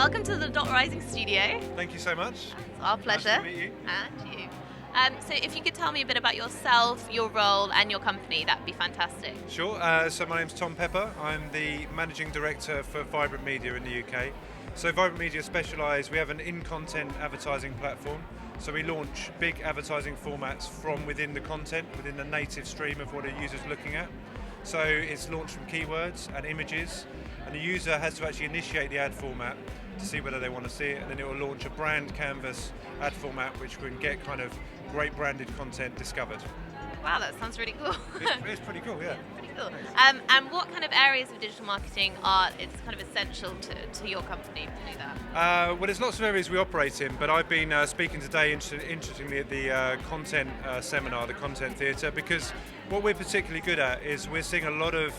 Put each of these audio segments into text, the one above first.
welcome to the Dot Rising studio. Thank you so much. It's our pleasure. Nice to meet you. And you. So if you could tell me a bit about yourself, your role and your company, that'd be fantastic. Sure. So my name's Tom Pepper. I'm the Managing Director for Vibrant Media in the UK. So Vibrant Media specialise, we have an in-content advertising platform. So we launch big advertising formats from within the content, within the native stream of what a user's looking at. So it's launched from keywords and images, and the user has to actually initiate the ad format to see whether they want to see it, and then it will launch a brand canvas ad format which can get kind of great branded content discovered. Wow, that sounds really cool. It's pretty cool, yeah. Pretty cool. And what kind of areas of digital marketing are it's kind of essential to your company to do that? Well, there's lots of areas we operate in, but I've been speaking today, interestingly, at the content seminar, the content theatre, because what we're particularly good at is we're seeing a lot of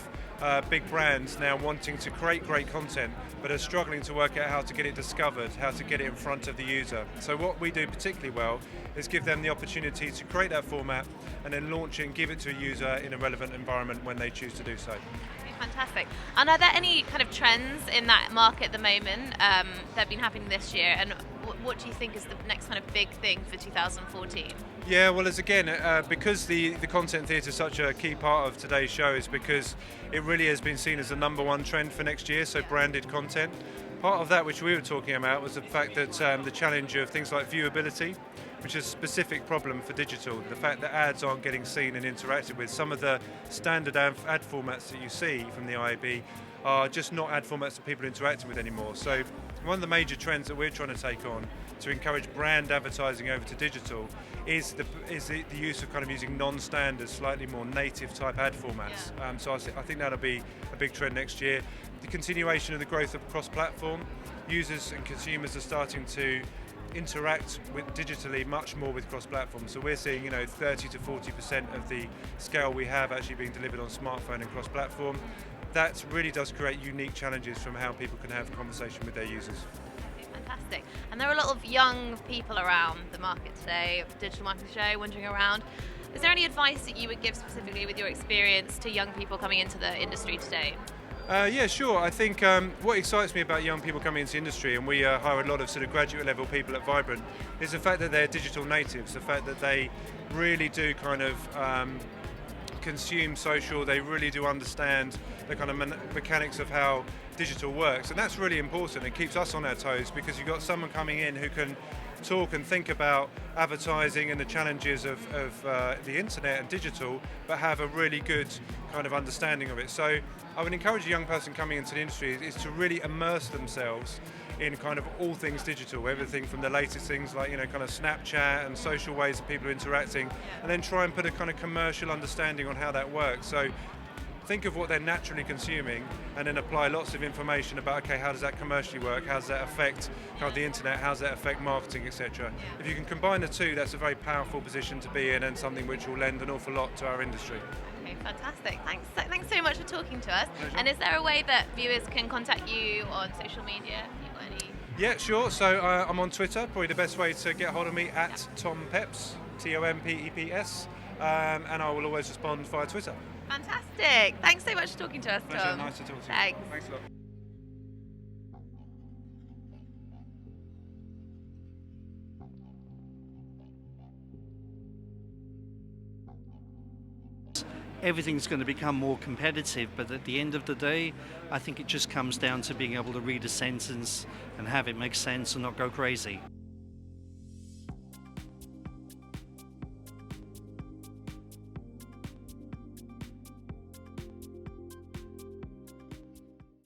big brands now wanting to create great content, but are struggling to work out how to get it discovered, how to get it in front of the user. So what we do particularly well is give them the opportunity to create that format and then launch it and give it to a user in a relevant environment when they choose to do so. Fantastic. And are there any kind of trends in that market at the moment that have been happening this year? And what do you think is the next kind of big thing for 2014? Yeah, well, because the content theatre is such a key part of today's show, is because it really has been seen as the number one trend for next year, so branded content. Part of that which we were talking about was the fact that the challenge of things like viewability, which is a specific problem for digital, the fact that ads aren't getting seen and interacted with. Some of the standard ad formats that you see from the IAB are just not ad formats that people are interacting with anymore. So one of the major trends that we're trying to take on to encourage brand advertising over to digital is the use of kind of using non-standard, slightly more native type ad formats. Yeah. So I think that'll be a big trend next year. The continuation of the growth of cross-platform. Users and consumers are starting to interact with digitally much more with cross-platform. So we're seeing 30 to 40% of the scale we have actually being delivered on smartphone and cross-platform. That really does create unique challenges from how people can have a conversation with their users. Fantastic. And there are a lot of young people around the market today, digital marketing show, wandering around. Is there any advice that you would give specifically with your experience to young people coming into the industry today? Yeah, sure. I think what excites me about young people coming into the industry, and we hire a lot of sort of graduate level people at Vibrant, is the fact that they're digital natives, the fact that they really do kind of consume social, they really do understand the kind of mechanics of how digital works, and that's really important. It keeps us on our toes because you've got someone coming in who can talk and think about advertising and the challenges of the internet and digital, but have a really good kind of understanding of it. So I would encourage a young person coming into the industry is to really immerse themselves in kind of all things digital, everything from the latest things like kind of Snapchat and social ways that people are interacting, and then try and put a kind of commercial understanding on how that works. So think of what they're naturally consuming and then apply lots of information about, okay, how does that commercially work? How does that affect kind of the internet? How does that affect marketing, etc.? If you can combine the two, that's a very powerful position to be in and something which will lend an awful lot to our industry. Okay, fantastic. Thanks so much for talking to us. Pleasure. And is there a way that viewers can contact you on social media? Have you got any? Yeah, sure. So I'm on Twitter, probably the best way to get hold of me, at Tom Peps, Tompeps, and I will always respond via Twitter. Fantastic. Thanks so much for talking to us, Pleasure, Tom. nice to talk to you. Thanks. Thanks a lot. Everything's going to become more competitive, but at the end of the day, I think it just comes down to being able to read a sentence and have it make sense and not go crazy.